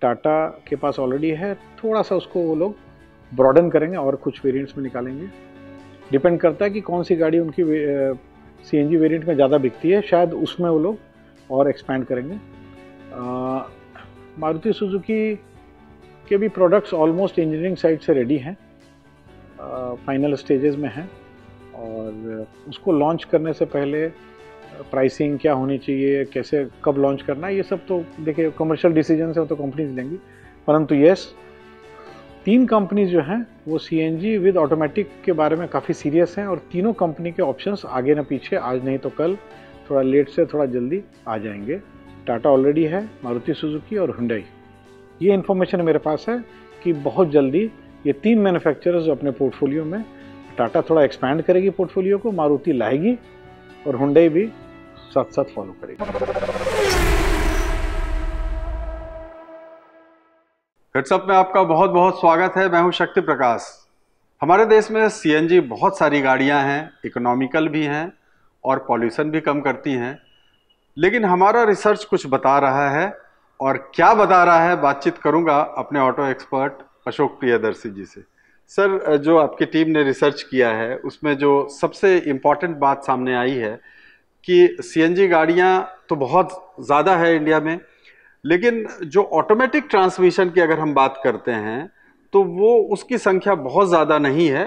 टाटा के पास ऑलरेडी है, थोड़ा सा उसको वो लोग ब्रॉडन करेंगे और कुछ वेरिएंट्स में निकालेंगे। डिपेंड करता है कि कौन सी गाड़ी उनकी सीएनजी वेरिएंट में ज़्यादा बिकती है, शायद उसमें वो लोग और एक्सपैंड करेंगे। मारुति सुजुकी के भी प्रोडक्ट्स ऑलमोस्ट इंजीनियरिंग साइड से रेडी हैं, फाइनल स्टेजेस में हैं, और उसको लॉन्च करने से पहले प्राइसिंग क्या होनी चाहिए, कैसे कब लॉन्च करना है, ये सब तो देखिए कमर्शियल डिसीजन से तो कंपनीज लेंगी। परंतु यस, 3 कंपनीज जो हैं वो सीएनजी विद ऑटोमेटिक के बारे में काफ़ी सीरियस हैं, और तीनों कंपनी के ऑप्शंस आगे न पीछे, आज नहीं तो कल, थोड़ा लेट से थोड़ा जल्दी आ जाएंगे। टाटा ऑलरेडी है, मारुति सुजुकी और हुंडई। ये इन्फॉर्मेशन मेरे पास है कि बहुत जल्दी ये 3 मैन्युफैक्चरर्स अपने पोर्टफोलियो में, टाटा थोड़ा एक्सपैंड करेगी पोर्टफोलियो को, मारुति लाएगी और हुंडई भी साथ साथ फॉलो करेगी। व्हाट्सएप में आपका बहुत बहुत स्वागत है। मैं हूं शक्ति प्रकाश। हमारे देश में सीएनजी बहुत सारी गाड़ियां हैं, इकोनॉमिकल भी हैं और पॉल्यूशन भी कम करती हैं, लेकिन हमारा रिसर्च कुछ बता रहा है, और क्या बता रहा है बातचीत करूंगा अपने ऑटो एक्सपर्ट अशोक प्रियदर्शी जी से। सर, जो आपकी टीम ने रिसर्च किया है उसमें जो सबसे इम्पॉर्टेंट बात सामने आई है कि सीएनजी गाड़ियां तो बहुत ज़्यादा है इंडिया में, लेकिन जो ऑटोमेटिक ट्रांसमिशन की अगर हम बात करते हैं तो वो उसकी संख्या बहुत ज़्यादा नहीं है।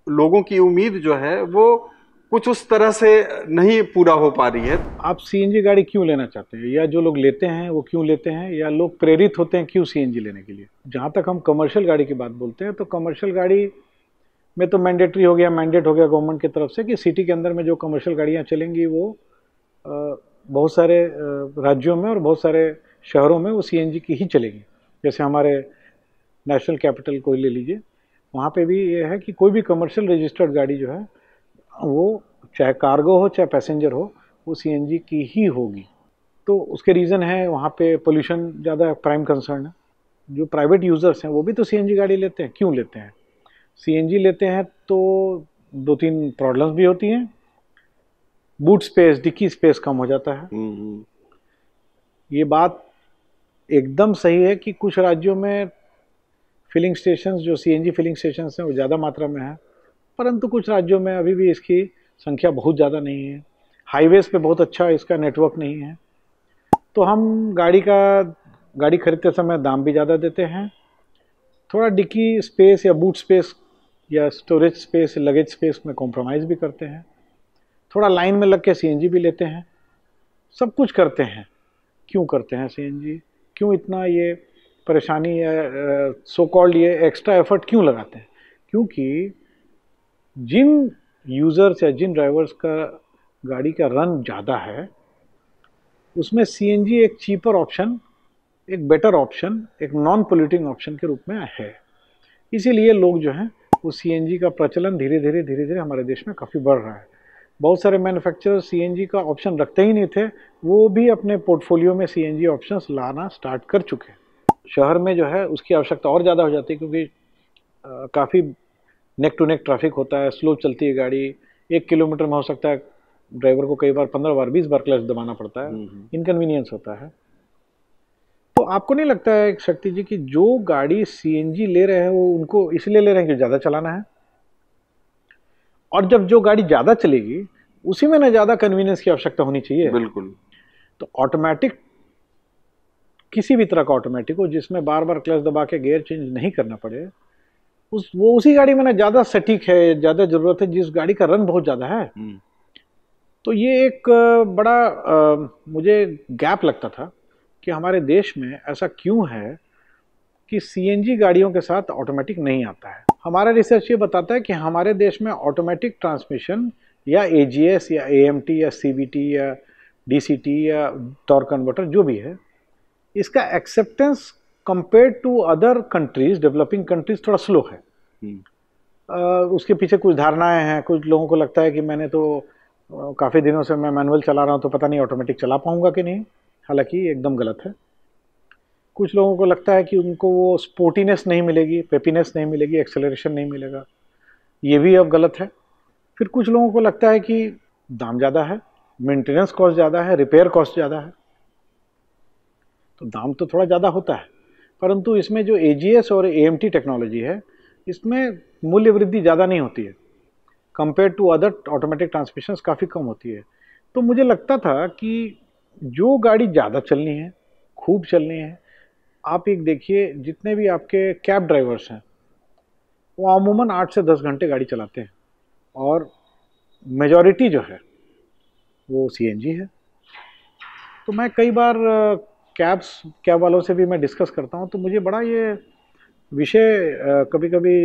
लोगों की उम्मीद जो है वो कुछ उस तरह से नहीं पूरा हो पा रही है। आप सीएनजी गाड़ी क्यों लेना चाहते हैं, या जो लोग लेते हैं वो क्यों लेते हैं, या लोग प्रेरित होते हैं क्यों सीएनजी लेने के लिए? जहाँ तक हम कमर्शियल गाड़ी की बात बोलते हैं तो कमर्शियल गाड़ी में तो मैंडेटरी हो गया, मैंडेट हो गया गवर्नमेंट की तरफ से कि सिटी के अंदर में जो कमर्शियल गाड़ियाँ चलेंगी वो बहुत सारे राज्यों में और बहुत सारे शहरों में वो सीएनजी की ही चलेगी। जैसे हमारे नेशनल कैपिटल को ले लीजिए, वहाँ पे भी ये है कि कोई भी कमर्शियल रजिस्टर्ड गाड़ी जो है वो चाहे कार्गो हो चाहे पैसेंजर हो, वो सीएनजी की ही होगी। तो उसके रीज़न है, वहाँ पे पोल्यूशन ज़्यादा प्राइम कंसर्न है। जो प्राइवेट यूज़र्स हैं वो भी तो सीएनजी गाड़ी लेते हैं। क्यों लेते हैं? सीएनजी लेते हैं तो 2-3 प्रॉब्लम्स भी होती हैं। बूट स्पेस, डिक्की स्पेस कम हो जाता है। ये बात एकदम सही है कि कुछ राज्यों में फिलिंग स्टेशंस, जो सीएनजी फिलिंग स्टेशंस हैं, वो ज़्यादा मात्रा में है, परंतु कुछ राज्यों में अभी भी इसकी संख्या बहुत ज़्यादा नहीं है। हाईवेज़ पे बहुत अच्छा इसका नेटवर्क नहीं है। तो हम गाड़ी खरीदते समय दाम भी ज़्यादा देते हैं, थोड़ा डिक्की स्पेस या बूट स्पेस या स्टोरेज स्पेस, लगेज स्पेस में कॉम्प्रोमाइज़ भी करते हैं, थोड़ा लाइन में लग के सीएनजी भी लेते हैं, सब कुछ करते हैं। क्यों करते हैं सीएनजी? क्यों इतना ये परेशानी या सो कॉल्ड ये एक्स्ट्रा एफर्ट क्यों लगाते हैं? क्योंकि जिन यूज़र्स या जिन ड्राइवर्स का गाड़ी का रन ज़्यादा है, उसमें सीएनजी एक चीपर ऑप्शन, एक बेटर ऑप्शन, एक नॉन पोल्यूटिंग ऑप्शन के रूप में है। इसीलिए लोग जो हैं वो सीएनजी का प्रचलन धीरे धीरे हमारे देश में काफ़ी बढ़ रहा है। बहुत सारे मैन्युफैक्चरर सीएनजी का ऑप्शन रखते ही नहीं थे, वो भी अपने पोर्टफोलियो में सीएनजी ऑप्शंस लाना स्टार्ट कर चुके हैं। शहर में जो है उसकी आवश्यकता और ज़्यादा हो जाती है, क्योंकि काफ़ी नेक टू नेक ट्रैफिक होता है, स्लो चलती है गाड़ी। 1 किलोमीटर में हो सकता है ड्राइवर को कई बार 15 बार 20 बार क्लच दबाना पड़ता है, इनकन्वीनियंस होता है। तो आपको नहीं लगता है शक्ति जी कि जो गाड़ी सीएनजी ले रहे हैं वो उनको इसलिए ले रहे हैं कि ज़्यादा चलाना है, और जब जो गाड़ी ज़्यादा चलेगी उसी में ना ज़्यादा कन्वीनियंस की आवश्यकता होनी चाहिए। बिल्कुल। तो ऑटोमेटिक, किसी भी तरह का ऑटोमेटिक हो जिसमें बार बार क्लच दबा के गियर चेंज नहीं करना पड़े, वो उसी गाड़ी में ना ज़्यादा सटीक है, ज़्यादा ज़रूरत है, जिस गाड़ी का रन बहुत ज़्यादा है। तो ये एक बड़ा मुझे गैप लगता था कि हमारे देश में ऐसा क्यों है कि सीएनजी गाड़ियों के साथ ऑटोमेटिक नहीं आता है। हमारा रिसर्च ये बताता है कि हमारे देश में ऑटोमेटिक ट्रांसमिशन या एजीएस या एएमटी या सीवीटी या डीसीटी या टॉर्क कन्वर्टर जो भी है, इसका acceptance compared to other countries, developing countries, थोड़ा स्लो है। उसके पीछे कुछ धारणाएं हैं। कुछ लोगों को लगता है कि मैंने तो काफ़ी दिनों से मैं मैनुअल चला रहा हूँ तो पता नहीं ऑटोमेटिक चला पाऊंगा कि नहीं, हालांकि एकदम गलत है। कुछ लोगों को लगता है कि उनको वो स्पोर्टीनेस नहीं मिलेगी, पेपीनेस नहीं मिलेगी, एक्सेलरेशन नहीं मिलेगा, ये भी अब गलत है। फिर कुछ लोगों को लगता है कि दाम ज़्यादा है, मेंटेनेंस कॉस्ट ज़्यादा है, रिपेयर कॉस्ट ज़्यादा है। तो दाम तो थोड़ा ज़्यादा होता है, परंतु इसमें जो AGS और AMT टेक्नोलॉजी है, इसमें मूल्य वृद्धि ज़्यादा नहीं होती है, compare to other automatic transmissions काफ़ी कम होती है। तो मुझे लगता था कि जो गाड़ी ज़्यादा चलनी है, खूब चलनी है, आप एक देखिए जितने भी आपके कैब ड्राइवर्स हैं वो अमूमन 8 से 10 घंटे गाड़ी चलाते हैं, और मेजॉरिटी जो है वो CNG है। तो मैं कई बार कैब वालों से भी मैं डिस्कस करता हूँ, तो मुझे बड़ा ये विषय कभी कभी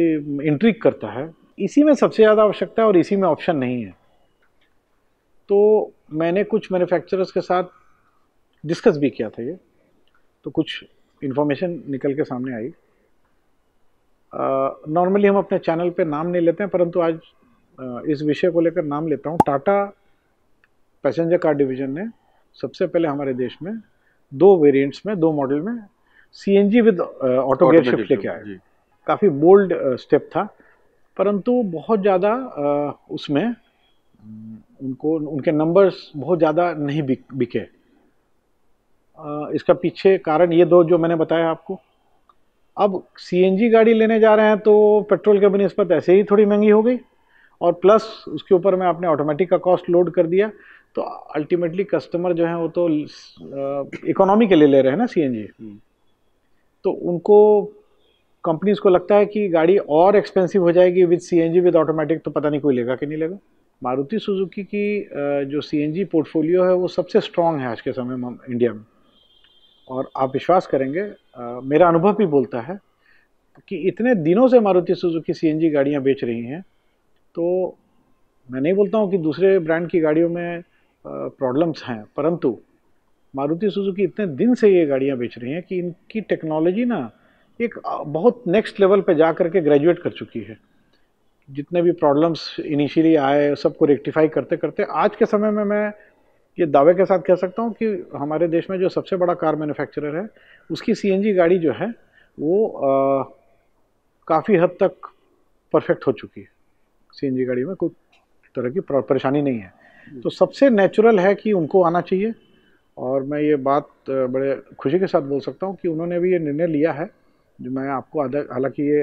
इंट्रिग करता है। इसी में सबसे ज़्यादा आवश्यकता है और इसी में ऑप्शन नहीं है। तो मैंने कुछ मैन्युफैक्चरर्स के साथ डिस्कस भी किया था ये, तो कुछ इन्फॉर्मेशन निकल के सामने आई। नॉर्मली हम अपने चैनल पे नाम नहीं लेते हैं, परंतु आज इस विषय को लेकर नाम लेता हूँ। टाटा पैसेंजर कार डिवीजन ने सबसे पहले हमारे देश में 2 वेरिएंट्स में, 2 मॉडल में CNG with auto gear shift लेके आए। काफ़ी बोल्ड स्टेप था, परंतु बहुत ज़्यादा उसमें उनके नंबर्स बहुत ज़्यादा नहीं बिके। इसका पीछे कारण ये 2 जो मैंने बताया आपको। अब CNG गाड़ी लेने जा रहे हैं तो पेट्रोल के बनिस्पत ऐसे ही थोड़ी महंगी हो गई, और प्लस उसके ऊपर में आपने ऑटोमेटिक का कॉस्ट लोड कर दिया, तो अल्टीमेटली कस्टमर जो है वो तो इकोनॉमी के लिए ले रहे हैं ना CNG। तो उनको, कंपनीज को लगता है कि गाड़ी और एक्सपेंसिव हो जाएगी विद CNG विद ऑटोमेटिक, तो पता नहीं कोई लेगा कि नहीं लेगा। मारुति सुजुकी की जो CNG पोर्टफोलियो है वो सबसे स्ट्रांग है आज के समय में इंडिया में, और आप विश्वास करेंगे, मेरा अनुभव भी बोलता है कि इतने दिनों से मारुति सुजुकी CNG गाड़ियां बेच रही हैं। तो मैं नहीं बोलता हूं कि दूसरे ब्रांड की गाड़ियों में प्रॉब्लम्स हैं, परंतु मारुति सुजुकी इतने दिन से ये गाड़ियां बेच रही हैं कि इनकी टेक्नोलॉजी ना एक बहुत नेक्स्ट लेवल पे जा करके ग्रेजुएट कर चुकी है। जितने भी प्रॉब्लम्स इनिशियली आए सबको रेक्टिफाई करते करते आज के समय में मैं ये दावे के साथ कह सकता हूँ कि हमारे देश में जो सबसे बड़ा कार मैन्युफैक्चरर है उसकी CNG गाड़ी जो है वो काफ़ी हद तक परफेक्ट हो चुकी है। CNG गाड़ी में कोई तरह की परेशानी नहीं है। तो सबसे नेचुरल है कि उनको आना चाहिए, और मैं ये बात बड़े खुशी के साथ बोल सकता हूँ कि उन्होंने भी ये निर्णय लिया है, जो मैं आपको, हालांकि ये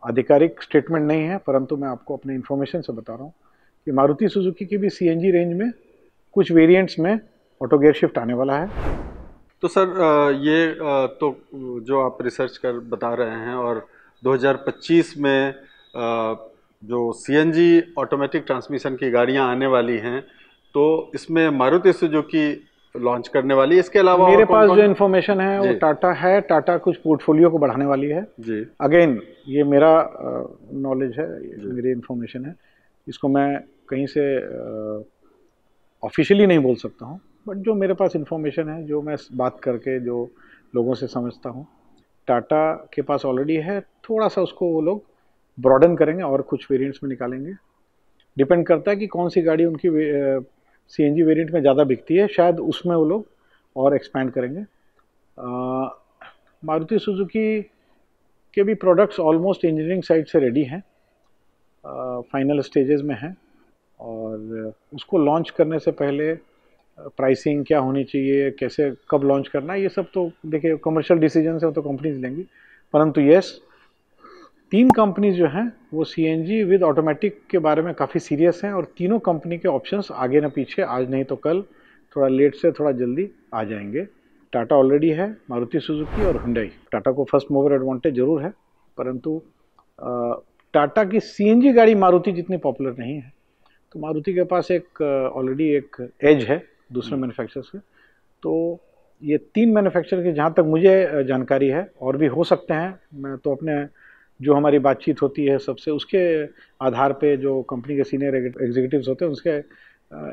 आधिकारिक स्टेटमेंट नहीं है, परंतु मैं आपको अपने इन्फॉर्मेशन से बता रहा हूँ कि मारुति सुजुकी की भी CNG रेंज में कुछ वेरिएंट्स में ऑटो गियर शिफ्ट आने वाला है। तो सर ये तो जो आप रिसर्च कर बता रहे हैं, और 2025 में जो CNG ऑटोमेटिक ट्रांसमिशन की गाड़ियां आने वाली हैं, तो इसमें मारुति सुजुकी लॉन्च करने वाली है। इसके अलावा मेरे पास जो इन्फॉर्मेशन है वो टाटा है, टाटा कुछ पोर्टफोलियो को बढ़ाने वाली है जी। अगेन ये मेरा नॉलेज है, मेरी इन्फॉर्मेशन है, इसको मैं कहीं से ऑफिशियली नहीं बोल सकता हूँ, बट जो मेरे पास इन्फॉर्मेशन है, जो मैं बात करके जो लोगों से समझता हूँ, टाटा के पास ऑलरेडी है। थोड़ा सा उसको वो लोग ब्रॉडन करेंगे और कुछ वेरिएंट्स में निकालेंगे। डिपेंड करता है कि कौन सी गाड़ी उनकी CNG वेरिएंट में ज़्यादा बिकती है, शायद उसमें वो लोग और एक्सपैंड करेंगे। मारुति सुजुकी के भी प्रोडक्ट्स ऑलमोस्ट इंजीनियरिंग साइड से रेडी हैं, फाइनल स्टेजेस में हैं, और उसको लॉन्च करने से पहले प्राइसिंग क्या होनी चाहिए, कैसे कब लॉन्च करना है, ये सब तो देखिए कमर्शियल डिसीजन है, तो कंपनीज लेंगी। परंतु यस, 3 कंपनीज जो हैं वो CNG विद ऑटोमेटिक के बारे में काफ़ी सीरियस हैं, और तीनों कंपनी के ऑप्शंस आगे न पीछे, आज नहीं तो कल, थोड़ा लेट से थोड़ा जल्दी आ जाएंगे। टाटा ऑलरेडी है, मारुति सुजुकी और हुंडई। टाटा को फर्स्ट मूवर एडवांटेज जरूर है, परंतु टाटा की CNG गाड़ी मारुति जितनी पॉपुलर नहीं है, तो मारुति के पास एक ऑलरेडी एक एज है दूसरे मैन्युफैक्चरर्स के। तो ये 3 मैन्युफैक्चरर की जहाँ तक मुझे जानकारी है, और भी हो सकते हैं, मैं तो अपने जो हमारी बातचीत होती है सबसे, उसके आधार पे, जो कंपनी के सीनियर एग्जीक्यूटिव्स होते हैं उसके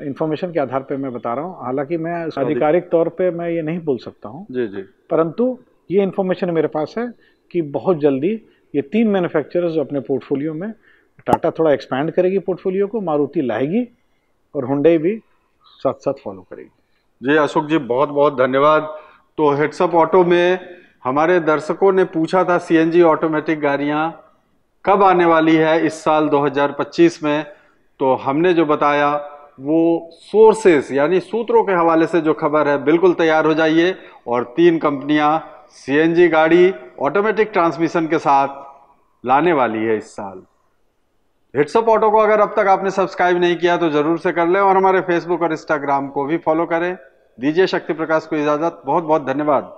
इन्फॉर्मेशन के आधार पे मैं बता रहा हूँ। हालांकि मैं आधिकारिक तौर पे मैं ये नहीं बोल सकता हूँ जी जी, परंतु ये इन्फॉर्मेशन मेरे पास है कि बहुत जल्दी ये 3 मैन्युफैक्चरर्स अपने पोर्टफोलियो में, टाटा थोड़ा एक्सपैंड करेगी पोर्टफोलियो को, मारुति लाएगी, और हुंडई भी साथ साथ फॉलो करेगी। जी अशोक जी, बहुत बहुत धन्यवाद। तो हेड्सअप ऑटो में हमारे दर्शकों ने पूछा था CNG ऑटोमेटिक गाड़ियां कब आने वाली है इस साल 2025 में, तो हमने जो बताया वो सोर्सेस यानी सूत्रों के हवाले से जो खबर है, बिल्कुल तैयार हो जाइए, और 3 कंपनियां सीएनजी गाड़ी ऑटोमेटिक ट्रांसमिशन के साथ लाने वाली है इस साल। हिट्सअप ऑटो को अगर अब तक आपने सब्सक्राइब नहीं किया तो जरूर से कर लें और हमारे फेसबुक और इंस्टाग्राम को भी फॉलो करें। दीजिए शक्ति प्रकाश को इजाजत। बहुत बहुत धन्यवाद।